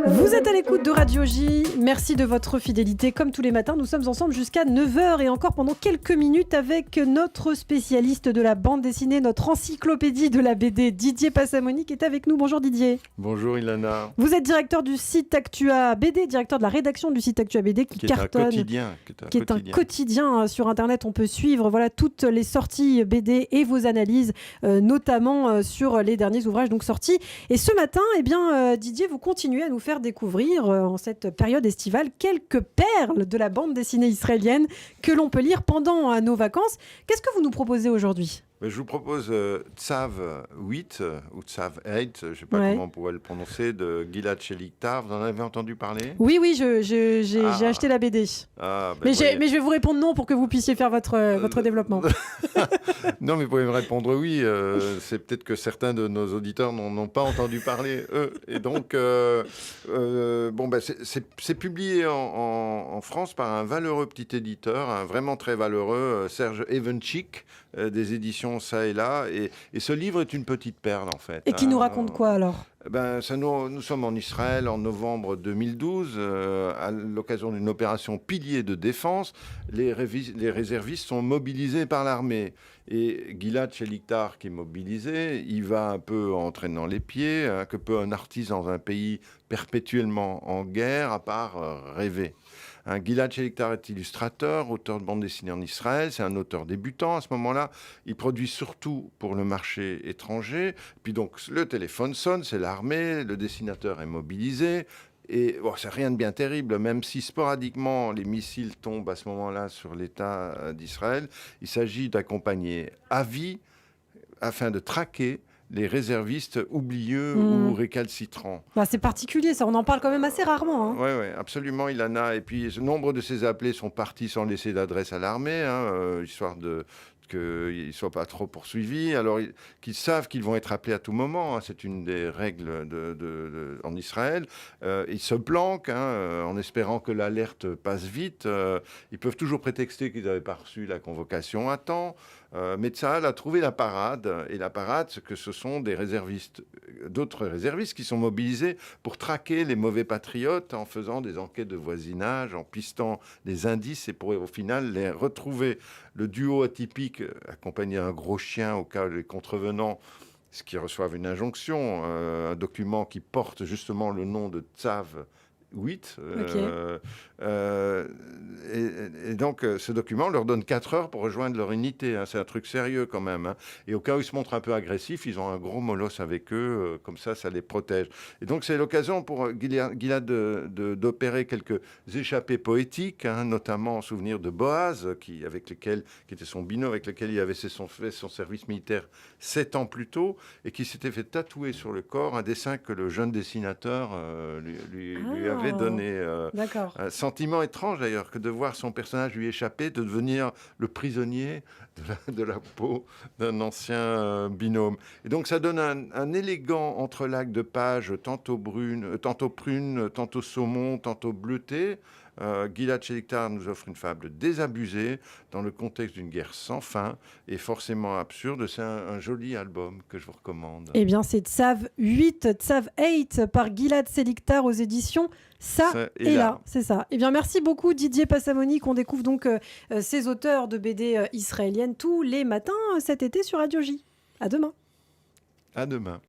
Vous êtes à l'écoute de Radio J, merci de votre fidélité. Comme tous les matins, nous sommes ensemble jusqu'à 9h et encore pendant quelques minutes avec notre spécialiste de la bande dessinée, notre encyclopédie de la BD, Didier Passamoni, qui est avec nous. Bonjour Didier. Bonjour Ilana. Vous êtes directeur du site Actua BD, directeur de la rédaction du site Actua BD qui cartonne. Qui est un quotidien sur Internet. On peut suivre toutes les sorties BD et vos analyses, notamment sur les derniers ouvrages donc sortis. Et ce matin, Didier, vous continuez à nous faire découvrir en cette période estivale quelques perles de la bande dessinée israélienne que l'on peut lire pendant nos vacances. Qu'est-ce que vous nous proposez aujourd'hui ? Je vous propose Tzav 8 ou Tzav 8, je ne sais pas comment on pourrait le prononcer, de Gilad Shalictar. Vous en avez entendu parler ? Oui, j'ai acheté la BD. Mais je vais vous répondre non pour que vous puissiez faire votre développement. Non, mais vous pouvez me répondre oui. C'est peut-être que certains de nos auditeurs n'en ont pas entendu parler, eux. Et donc, c'est publié en France par un valeureux petit éditeur, un vraiment très valeureux, Serge Evenchik, des éditions Ça et Là. Et ce livre est une petite perle, en fait. Et qui nous raconte quoi, alors ? Nous sommes en Israël en novembre 2012, à l'occasion d'une opération pilier de défense. Les réservistes sont mobilisés par l'armée. Et Gilad Shalictar, qui est mobilisé, il va un peu en traînant les pieds, que peut un artiste dans un pays perpétuellement en guerre, à part rêver. Gilad Shalictar est illustrateur, auteur de bande dessinée en Israël. C'est un auteur débutant à ce moment-là. Il produit surtout pour le marché étranger. Puis donc, le téléphone sonne, c'est l'armée, le dessinateur est mobilisé. Et c'est rien de bien terrible, même si sporadiquement les missiles tombent à ce moment-là sur l'État d'Israël. Il s'agit d'accompagner à vie afin de traquer les réservistes oublieux ou récalcitrants. C'est particulier, ça. On en parle quand même assez rarement. Oui, absolument, Ilana. Et puis, nombre de ces appelés sont partis sans laisser d'adresse à l'armée, histoire qu'ils ne soient pas trop poursuivis, alors qu'ils savent qu'ils vont être appelés à tout moment. C'est une des règles en Israël. Ils se planquent en espérant que l'alerte passe vite. Ils peuvent toujours prétexter qu'ils n'avaient pas reçu la convocation à temps. Mais Tsahal a trouvé la parade. Et la parade, c'est que ce sont d'autres réservistes qui sont mobilisés pour traquer les mauvais patriotes en faisant des enquêtes de voisinage, en pistant des indices et pour au final les retrouver. Le duo atypique, accompagné d'un gros chien au cas où les contrevenants, ce qui reçoivent une injonction, un document qui porte justement le nom de Tzav 8. Et donc, ce document leur donne 4 heures pour rejoindre leur unité. C'est un truc sérieux quand même. Et au cas où ils se montrent un peu agressifs, ils ont un gros molosse avec eux. Comme ça les protège. Et donc, c'est l'occasion pour Gilad d'opérer quelques échappées poétiques, notamment en souvenir de Boaz, qui était son binôme, avec lequel il avait fait son service militaire 7 ans plus tôt, et qui s'était fait tatouer sur le corps un dessin que le jeune dessinateur lui avait donné. Un sentiment étrange d'ailleurs que de voir son personnage lui échapper, de devenir le prisonnier de la peau d'un ancien binôme. Et donc ça donne un élégant entrelac de pages tantôt prunes, tantôt saumon, tantôt bleuté. Gilad Shalictar nous offre une fable désabusée dans le contexte d'une guerre sans fin et forcément absurde. C'est un joli album que je vous recommande. C'est Tzav 8, Tzav 8 par Gilad Shalictar aux éditions Ça et Là. C'est ça. Merci beaucoup Didier Passamoni, qu'on découvre donc ces auteurs de BD israéliennes tous les matins cet été sur Radio J. À demain. À demain.